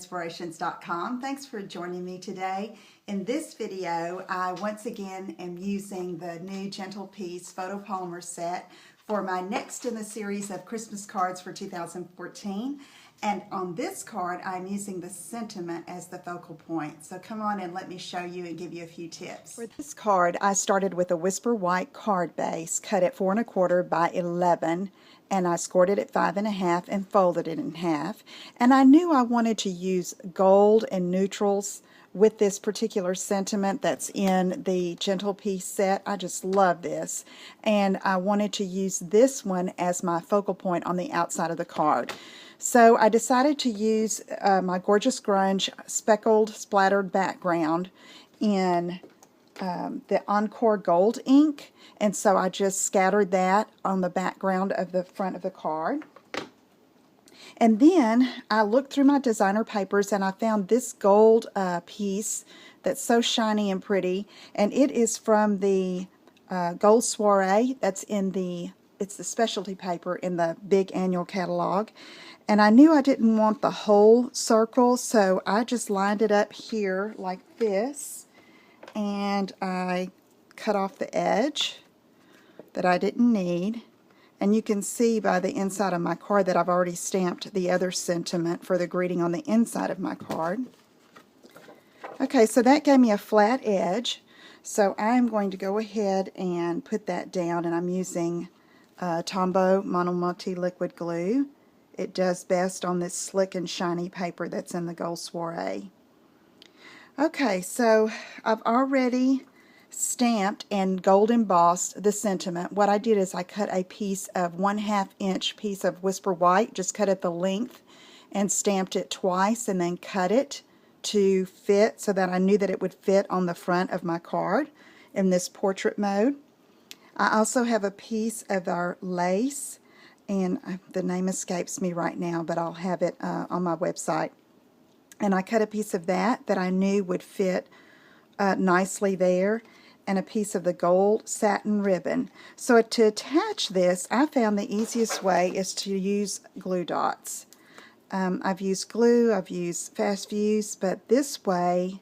StampinInspirations.com. Thanks for joining me today. In this video, I once again am using the new Gentle Peace photopolymer set for my next in the series of Christmas cards for 2014. And on this card, I'm using the sentiment as the focal point. So come on and let me show you and give you a few tips. For this card, I started with a Whisper White card base, cut at 4 1/4 by 11, and I scored it at 5 1/2 and folded it in half. And I knew I wanted to use gold and neutrals with this particular sentiment that's in the Gentle Peace set. I just love this. And I wanted to use this one as my focal point on the outside of the card. So I decided to use my Gorgeous Grunge speckled splattered background in the Encore Gold ink, and so I just scattered that on the background of the front of the card. And then I looked through my designer papers and I found this gold piece that's so shiny and pretty, and it is from the Gold Soiree that's in it's the specialty paper in the big annual catalog. And I knew I didn't want the whole circle, so I just lined it up here like this, and I cut off the edge that I didn't need. And you can see by the inside of my card that I've already stamped the other sentiment for the greeting on the inside of my card. Okay, so that gave me a flat edge, so I'm going to go ahead and put that down, and I'm using Tombow Monomote liquid glue. It does best on this slick and shiny paper that's in the Gold Soiree. Okay, so I've already stamped and gold embossed the sentiment. What I did is I cut a piece of 1/2 inch piece of Whisper White, just cut it the length, and stamped it twice and then cut it to fit so that I knew that it would fit on the front of my card in this portrait mode. I also have a piece of our lace, and the name escapes me right now, but I'll have it on my website. And I cut a piece of that I knew would fit nicely there, and a piece of the gold satin ribbon. So to attach this, I found the easiest way is to use glue dots. I've used glue, I've used fast fuse, but this way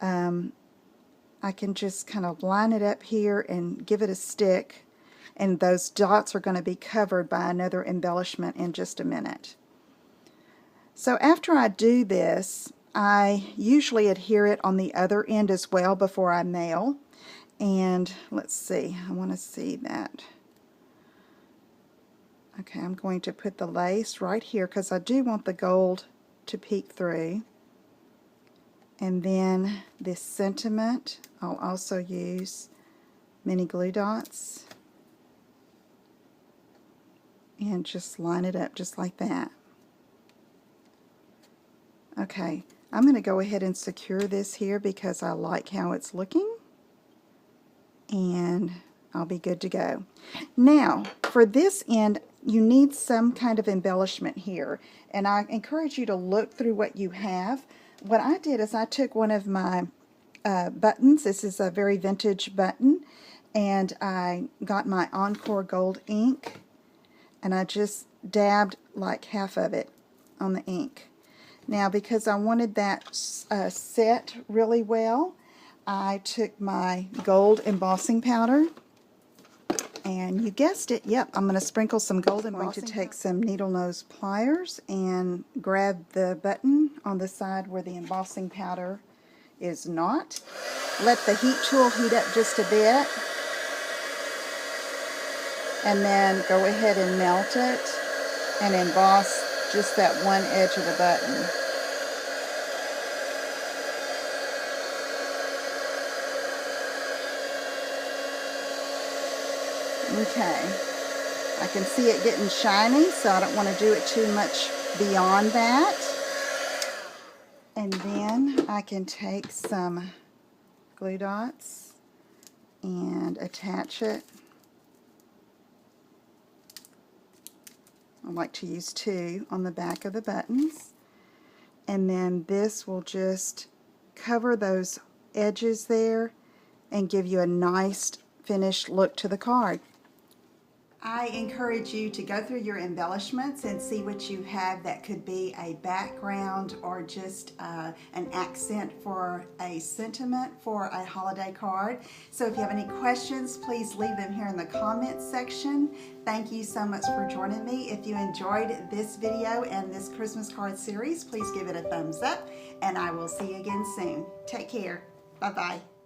I can just kind of line it up here and give it a stick, and those dots are going to be covered by another embellishment in just a minute. So after I do this, I usually adhere it on the other end as well before I mail. And let's see, I want to see that. Okay, I'm going to put the lace right here because I do want the gold to peek through. And then this sentiment, I'll also use mini glue dots and just line it up just like that. Okay, I'm going to go ahead and secure this here because I like how it's looking, and I'll be good to go. Now, for this end, you need some kind of embellishment here, and I encourage you to look through what you have. What I did is I took one of my buttons. This is a very vintage button, and I got my Encore Gold ink, and I just dabbed like half of it on the ink. Now, because I wanted that set really well, I took my gold embossing powder, and you guessed it, yep, I'm going to sprinkle some gold embossing. I'm going to take some needle nose pliers and grab the button on the side where the embossing powder is not. Let the heat tool heat up just a bit, and then go ahead and melt it and emboss just that one edge of the button. Okay, I can see it getting shiny, so I don't want to do it too much beyond that. And then I can take some glue dots and attach it. I like to use 2 on the back of the buttons, and then this will just cover those edges there and give you a nice finished look to the card. I encourage you to go through your embellishments and see what you have that could be a background or just an accent for a sentiment for a holiday card. So if you have any questions, please leave them here in the comments section. Thank you so much for joining me. If you enjoyed this video and this Christmas card series, please give it a thumbs up, and I will see you again soon. Take care. Bye-bye.